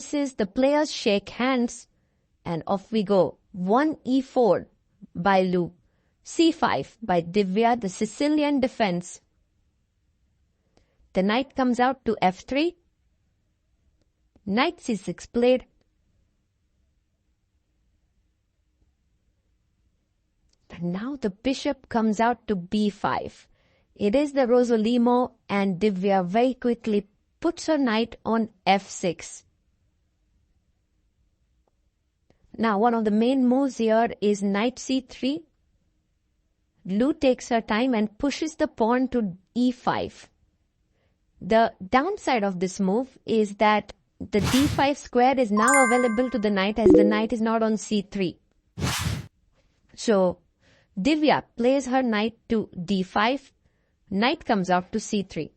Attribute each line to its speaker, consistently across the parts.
Speaker 1: The players shake hands and off we go. 1 e4 by Lu. c5 by Divya, the Sicilian defense. The knight comes out to f3. Knight c6 played. And now the bishop comes out to b5. It is the Rosolimo, and Divya very quickly puts her knight on f6. Now one of the main moves here is knight c3. Lu takes her time and pushes the pawn to e5. The downside of this move is that the d5 square is now available to the knight as the knight is not on c3. So Divya plays her knight to d5. Knight comes out to c3.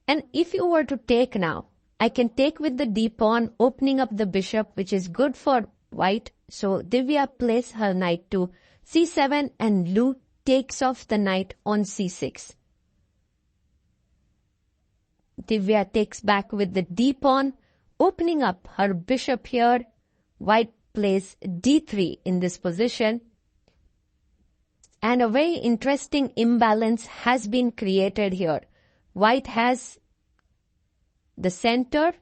Speaker 1: And if you were to take now, I can take with the d pawn, opening up the bishop, which is good for white. So Divya plays her knight to c7 and Lu takes off the knight on c6. Divya takes back with the d pawn, opening up her bishop here. White plays d3 in this position. And a very interesting imbalance has been created here. White has the center,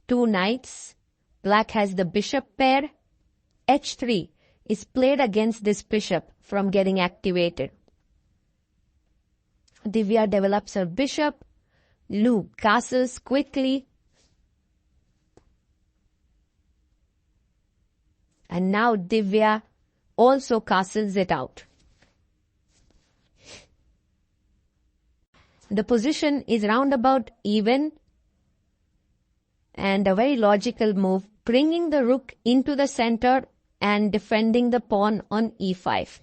Speaker 1: two knights. Black has the bishop pair. h3 is played against this bishop from getting activated. Divya develops her bishop. Lu castles quickly. And now Divya also castles it out. The position is roundabout even and a very logical move, bringing the rook into the center and defending the pawn on e5.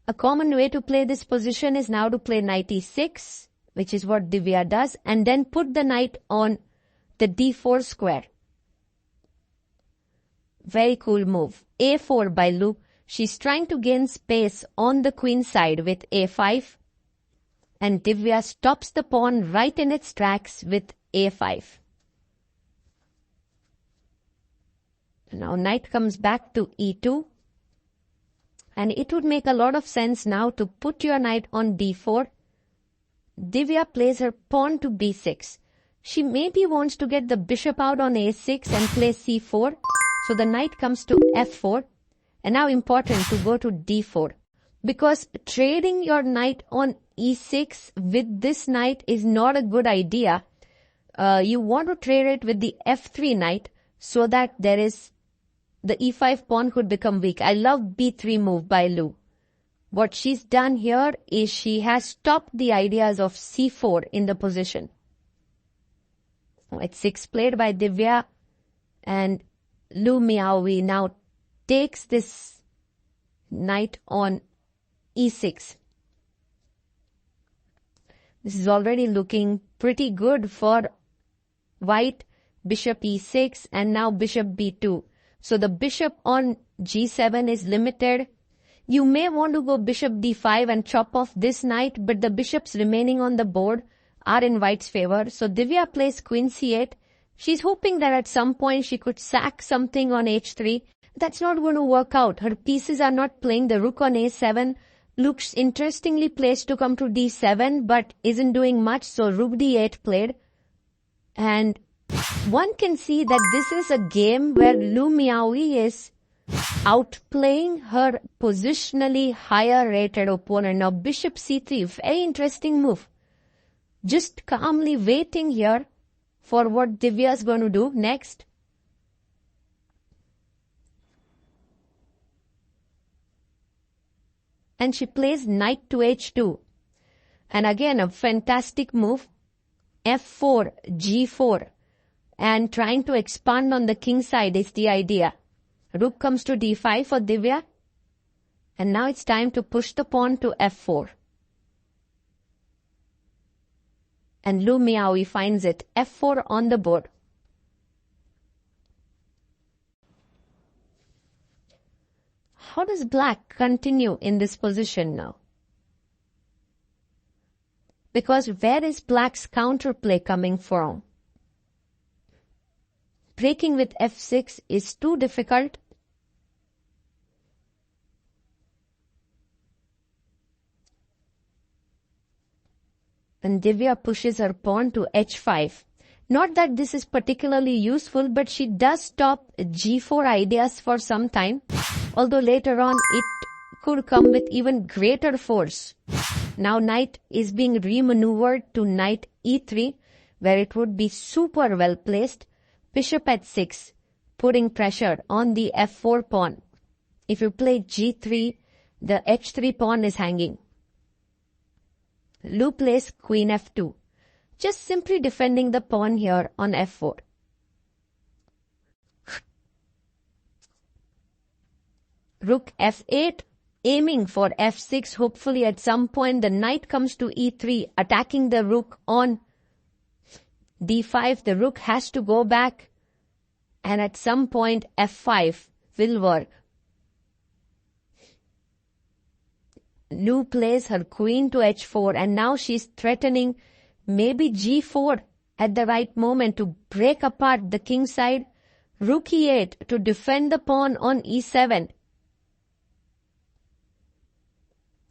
Speaker 1: A common way to play this position is now to play knight e6, which is what Divya does, and then put the knight on the d4 square. Very cool move. a4 by Lu. She's trying to gain space on the queen side with a5. And Divya stops the pawn right in its tracks with a5. Now knight comes back to e2. And it would make a lot of sense now to put your knight on d4. Divya plays her pawn to b6. She maybe wants to get the bishop out on a6 and play c4. So the knight comes to f4. And now important to go to d4. Because trading your knight on e6 with this knight is not a good idea. You want to trade it with the f3 knight so that there is the e5 pawn could become weak. I love b3 move by Lu. What she's done here is she has stopped the ideas of c4 in the position. It's 6 played by Divya, and Lu Miaoyi now takes this knight on e6. This is already looking pretty good for white. Bishop e6 and now bishop b2. So the bishop on g7 is limited. You may want to go bishop d5 and chop off this knight, but the bishops remaining on the board are in white's favor. So Divya plays queen c8. She's hoping that at some point she could sack something on h3. That's not going to work out. Her pieces are not playing. The rook on a7 looks interestingly placed to come to d7, but isn't doing much. So rook d8 played. And one can see that this is a game where Lu Miaoyi is outplaying her positionally higher rated opponent. Now bishop c3, very interesting move. Just calmly waiting here for what Divya is going to do next. And she plays knight to h2. And again a fantastic move. f4, g4. And trying to expand on the king side is the idea. Rook comes to d5 for Divya. And now it's time to push the pawn to f4. And Lu Miaoyi finds it. f4 on the board. How does black continue in this position now? Because where is black's counterplay coming from? breaking with f6 is too difficult. And Divya pushes her pawn to h5. Not that this is particularly useful, but she does stop g4 ideas for some time, although later on it could come with even greater force. Now knight is being remaneuvered to knight e3, where it would be super well placed. Bishop at 6, putting pressure on the f4 pawn. If you play g3, the h3 pawn is hanging. Lu plays queen f2, just simply defending the pawn here on f4. Rook f8, aiming for f6. Hopefully at some point the knight comes to e3, attacking the rook on d5. The rook has to go back, and at some point f5 will work. Lu plays her queen to h4, and now she's threatening maybe g4 at the right moment to break apart the king side. Rook e8 to defend the pawn on e7.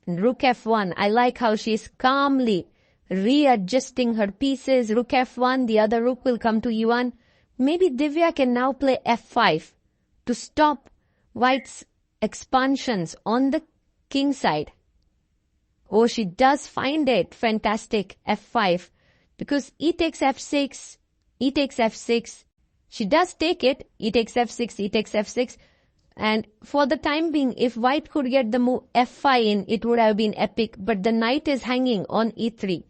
Speaker 1: And rook f1. I like how she's calmly readjusting her pieces. Rook f1, the other rook will come to e1. Maybe Divya can now play f5 to stop white's expansions on the king side. Oh, she does find it. Fantastic. f5. Because e takes f6, e takes f6. She does take it. E takes f6, e takes f6. And for the time being, if white could get the move f5 in, it would have been epic. But the knight is hanging on e3.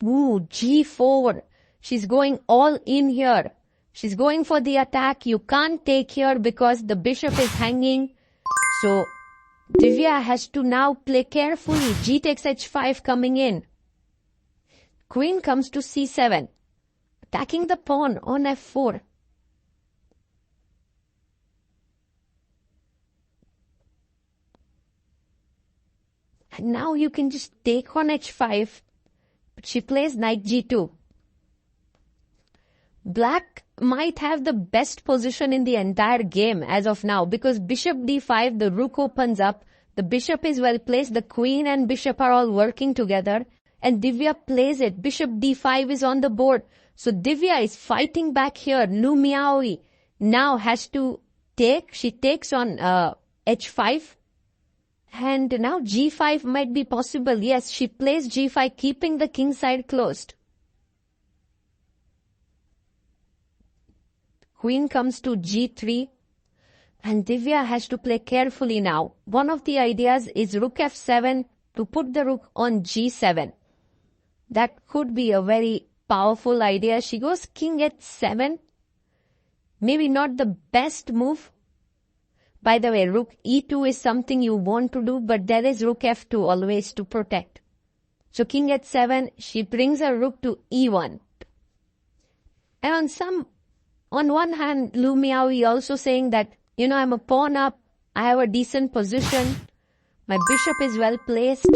Speaker 1: Ooh, g4. She's going all in here. She's going for the attack. You can't take here because the bishop is hanging. So Divya has to now play carefully. G takes h5 coming in. Queen comes to c7, attacking the pawn on f4. And now you can just take on h5. But she plays knight g2. Black might have the best position in the entire game as of now, because bishop d5, the rook opens up, the bishop is well placed, the queen and bishop are all working together, and Divya plays it. Bishop d5 is on the board. So Divya is fighting back here. Lu Miaoyi now has to take. She takes on h5. And now g5 might be possible. Yes, she plays g5, keeping the king side closed. Queen comes to g3, and Divya has to play carefully now. One of the ideas is rook f7 to put the rook on g7. That could be a very powerful idea. She goes king h7. Maybe not the best move. By the way, rook e2 is something you want to do, but there is rook f2 always to protect. So king h7, she brings her rook to e1. And on one hand, Lu Miaoyi also saying that, I'm a pawn up, I have a decent position, my bishop is well placed.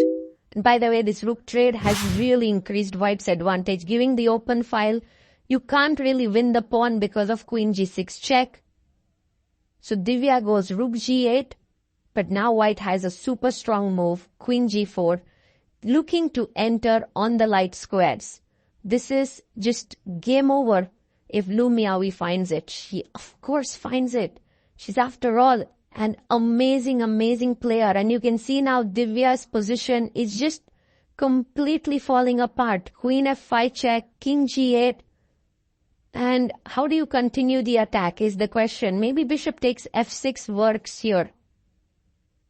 Speaker 1: And by the way, this rook trade has really increased white's advantage, giving the open file. You can't really win the pawn because of queen g6 check. So Divya goes rook g8, but now white has a super strong move, queen g4, looking to enter on the light squares. This is just game over if Lu Miaoyi finds it. She, of course, finds it. She's, after all, an amazing player. And you can see now Divya's position is just completely falling apart. Queen f5 check, king g8. And how do you continue the attack is the question. Maybe bishop takes f6 works here.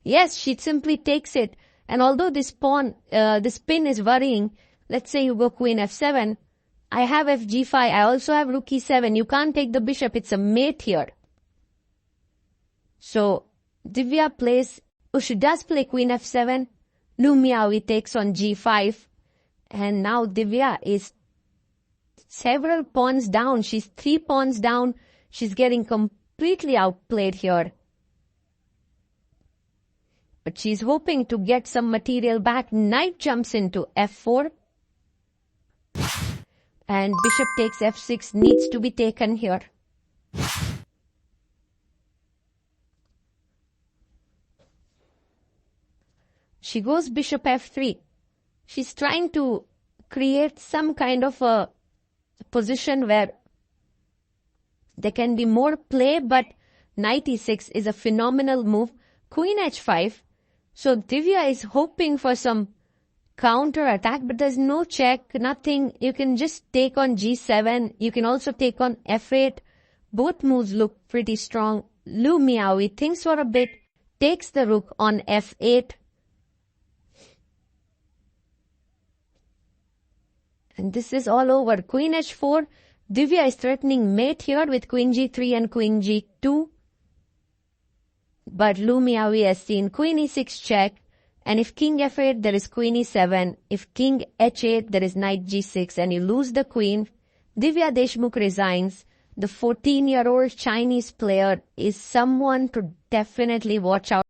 Speaker 1: Yes, she simply takes it. And although this pawn, this pin is worrying, let's say you go queen f7. I have fg5. I also have rook e7. You can't take the bishop. It's a mate here. So Divya plays, she does play queen f7. Lu Miaoyi takes on g5. And now Divya is several pawns down. She's 3 pawns down. She's getting completely outplayed here. But she's hoping to get some material back. Knight jumps into f4. And bishop takes f6 needs to be taken here. She goes bishop f3. She's trying to create some kind of a position where there can be more play, but knight e6 is a phenomenal move. Queen h5. So Divya is hoping for some counter attack, but there's no check, nothing. You can just take on g7. You can also take on f8. Both moves look pretty strong. Lu Miaoyi thinks for a bit, takes the rook on f8. And this is all over. Queen h4. Divya is threatening mate here with queen g3 and queen g2. But Lu Miaoyi has seen queen e6 check. And if king f8, there is queen e7. If king h8, there is knight g6 and you lose the queen. Divya Deshmukh resigns. The 14-year-old Chinese player is someone to definitely watch out.